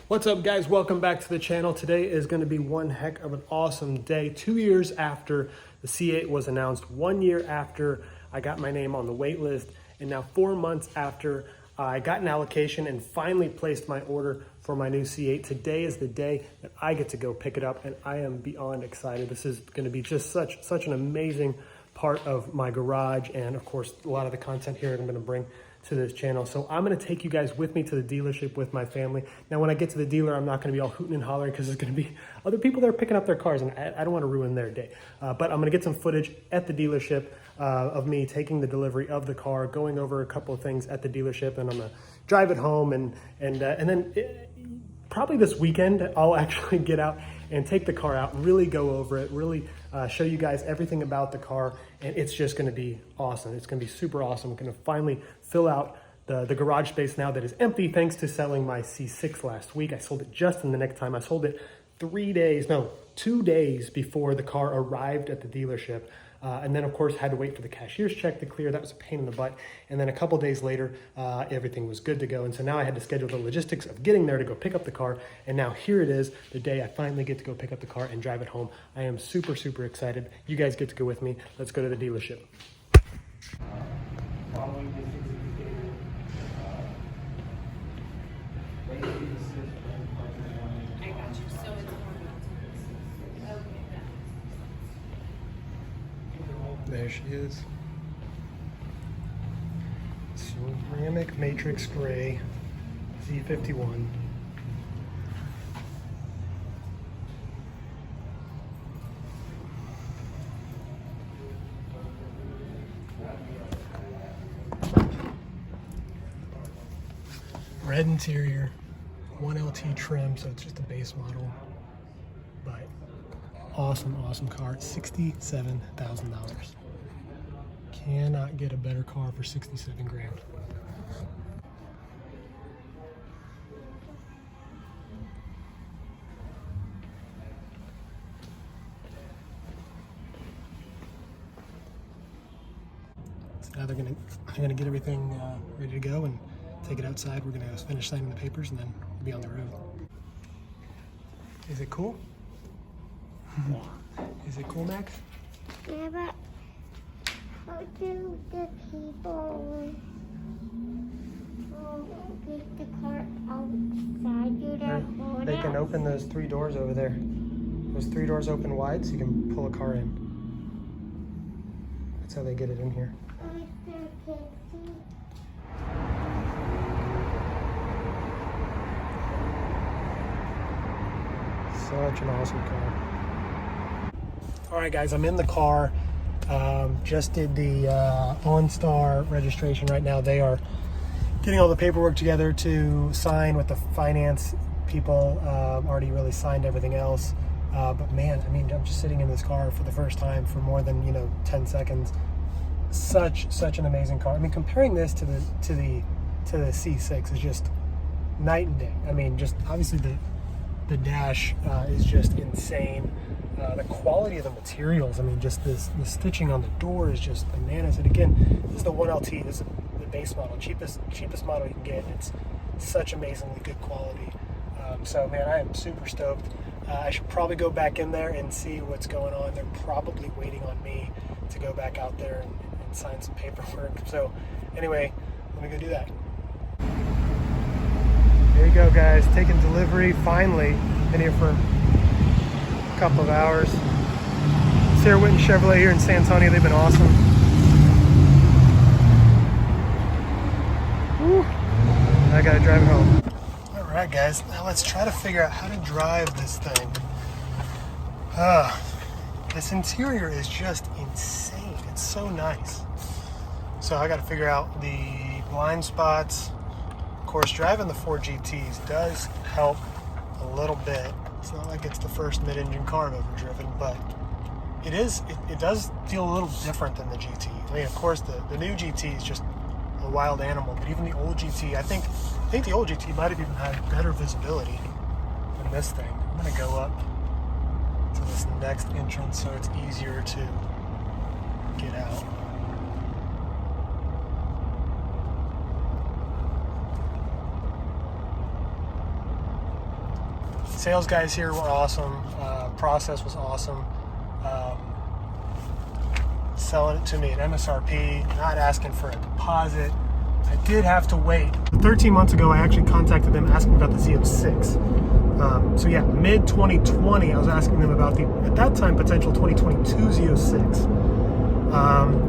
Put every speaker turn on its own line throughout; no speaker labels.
What's up, guys? Welcome back to the channel. Today is going to be one heck of an awesome day. 2 years after the C8 was announced, 1 year after I got my name on the wait list, and now 4 months after I got an allocation and finally placed my order for my new C8. Today is the day that I get to go pick it up, and I am beyond excited. This is going to be just such an amazing part of my garage, and of course a lot of the content here I'm going to bring to this channel. So I'm going to take you guys with me to the dealership with my family. Now when I get to the dealer, I'm not going to be all hooting and hollering because there's going to be other people that are picking up their cars, and I don't want to ruin their day. But I'm going to get some footage at the dealership of me taking the delivery of the car, going over a couple of things at the dealership, and I'm going to drive it home, and then probably this weekend I'll actually get out and take the car out, really go over it, really show you guys everything about the car, and it's just going to be awesome. It's going to be super awesome. I'm going to finally fill out the garage space now that is empty thanks to selling my C6 last week. I sold it just in the nick of time. I sold it 2 days before the car arrived at the dealership. And then, of course, had to wait for the cashier's check to clear. That was a pain in the butt. And then a couple days later, everything was good to go. And so now I had to schedule the logistics of getting there to go pick up the car. And now here it is, the day I finally get to go pick up the car and drive it home. I am super excited. You guys get to go with me. Let's go to the dealership. Following this indicator,
I got you. So it's more.
There she is. Ceramic Matrix Gray Z51. Red interior, 1LT trim, so it's just a base model, but awesome car. $67,000. Cannot get a better car for 67 grand. So now they're gonna get everything ready to go and take it outside. We're gonna finish signing the papers and then we'll be on the road. Is it cool? Is it cool, Max?
Yeah, but how do the people get the car outside? Do
They can open those 3 doors over there. Those 3 doors open wide so you can pull a car in. That's how they get it in here. Such an awesome car. All right, guys, I'm in the car. Just did the OnStar registration right now. They are getting all the paperwork together to sign with the finance people. Already really signed everything else. But man, I mean, I'm just sitting in this car for the first time for more than 10 seconds. Such an amazing car. I mean, comparing this to the C6 is just night and day. I mean, just obviously the dash is just insane. The quality of the materials, I mean, just the stitching on the door is just bananas. And again, this is the 1LT, this is the base model, cheapest model you can get. It's such amazingly good quality. So man, I am super stoked. I should probably go back in there and see what's going on. They're probably waiting on me to go back out there and sign some paperwork. So anyway, let me go do that. There you go, guys, taking delivery finally. Been here for a couple of hours. Sarah Whitten Chevrolet here in San Antonio. They've been awesome. Woo. I gotta drive it home. All right, guys, now let's try to figure out how to drive this thing. This interior is just insane. It's so nice. So I gotta figure out the blind spots. Of course, driving the 4 GTs does help a little bit. It's not like it's the first mid-engine car I've ever driven, but it does feel a little different than the GT. I mean, of course, the new GT is just a wild animal, but even the old GT, I think the old GT might have even had better visibility than this thing. I'm gonna go up to this next entrance so it's easier to get out. Sales guys here were awesome. Process was awesome. Selling it to me at MSRP, not asking for a deposit. I did have to wait. 13 months ago, I actually contacted them asking about the Z06. So yeah, mid 2020, I was asking them about the, at that time, potential 2022 Z06.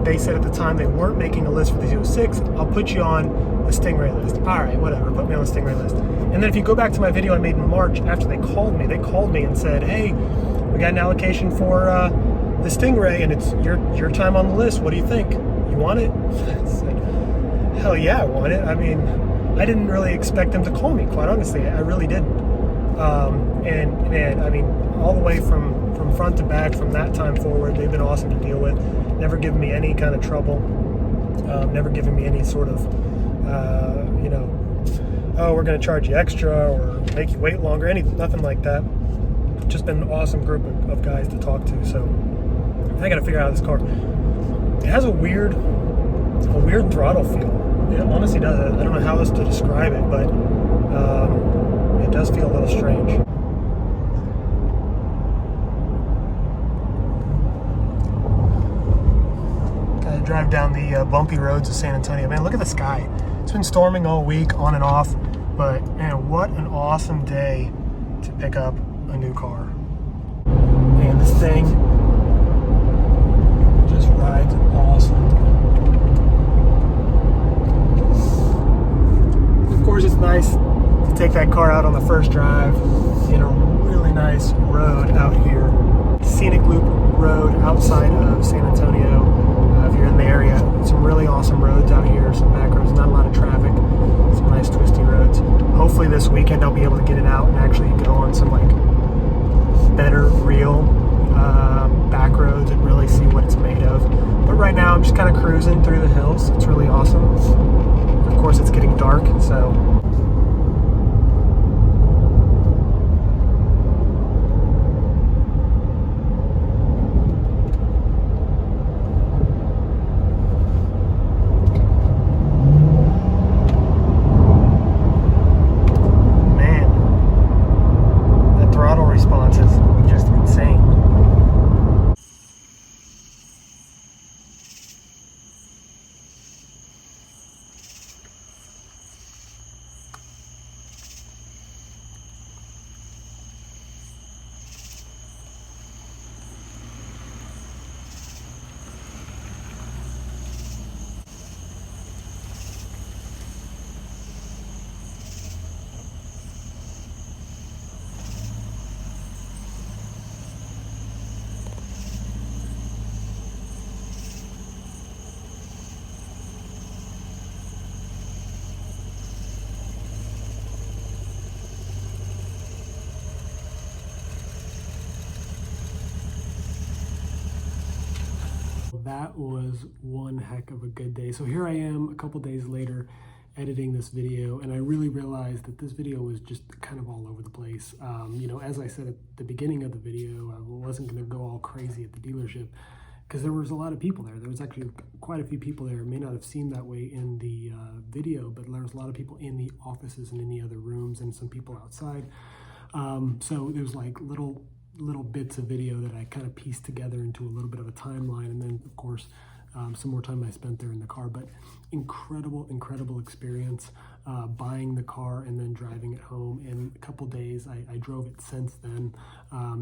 They said at the time they weren't making a list for the Z06. I'll put you on the Stingray list. All right, whatever, put me on the Stingray list. And then if you go back to my video I made in March, after they called me and said, hey, we got an allocation for the Stingray and it's your time on the list. What do you think? You want it? I said, hell yeah, I want it. I mean, I didn't really expect them to call me, quite honestly. I really didn't. And man, I mean, all the way from front to back, from that time forward, they've been awesome to deal with. Never given me any kind of trouble. Never given me any sort of, you know, oh, we're going to charge you extra or make you wait longer, nothing like that. Just been an awesome group of guys to talk to. So I got to figure out this car. It has a weird throttle feel. It honestly does. I don't know how else to describe it, but it does feel a little strange. Gotta drive down the bumpy roads of San Antonio. Man, look at the sky. It's been storming all week, on and off, but man, what an awesome day to pick up a new car. Man, this thing just rides awesome. Of course, it's nice to take that car out on the first drive in a really nice road out here. Scenic Loop Road outside of San Antonio. If you're in the area, some really awesome roads out here, some back roads, not a lot of traffic, some nice twisty roads. Hopefully this weekend I'll be able to get it out and actually go on some like better, real back roads and really see what it's made of. But right now I'm just kind of cruising through the hills. It's really awesome. Of course it's getting dark, so that was one heck of a good day. So here I am a couple days later editing this video, and I really realized that this video was just kind of all over the place. You know, as I said at the beginning of the video, I wasn't going to go all crazy at the dealership because there was a lot of people there. There was actually quite a few people there. It may not have seemed that way in the video, but there was a lot of people in the offices and in the other rooms and some people outside. So there's like little bits of video that I kind of pieced together into a little bit of a timeline, and then of course some more time I spent there in the car. But incredible experience buying the car and then driving it home. In a couple days I drove it since then,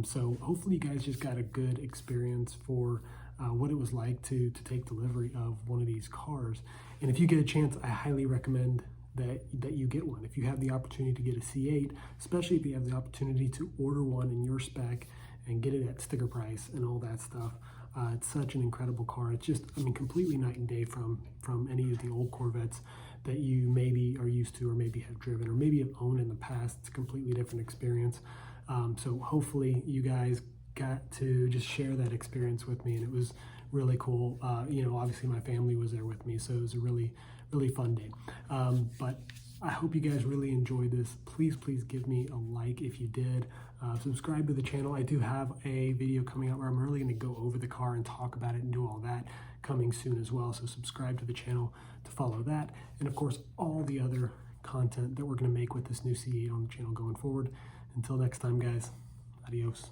so hopefully you guys just got a good experience for what it was like to take delivery of one of these cars. And if you get a chance, I highly recommend that you get one. If you have the opportunity to get a C8, especially if you have the opportunity to order one in your spec and get it at sticker price and all that stuff, it's such an incredible car. It's just, I mean, completely night and day from any of the old Corvettes that you maybe are used to or maybe have driven or maybe have owned in the past. It's a completely different experience. So hopefully you guys got to just share that experience with me, and it was really cool. You know, obviously my family was there with me, so it was a really fun day. But I hope you guys really enjoyed this. Please give me a like if you did. Subscribe to the channel. I do have a video coming out where I'm really going to go over the car and talk about it and do all that coming soon as well. So subscribe to the channel to follow that. And of course, all the other content that we're going to make with this new C8 on the channel going forward. Until next time, guys. Adios.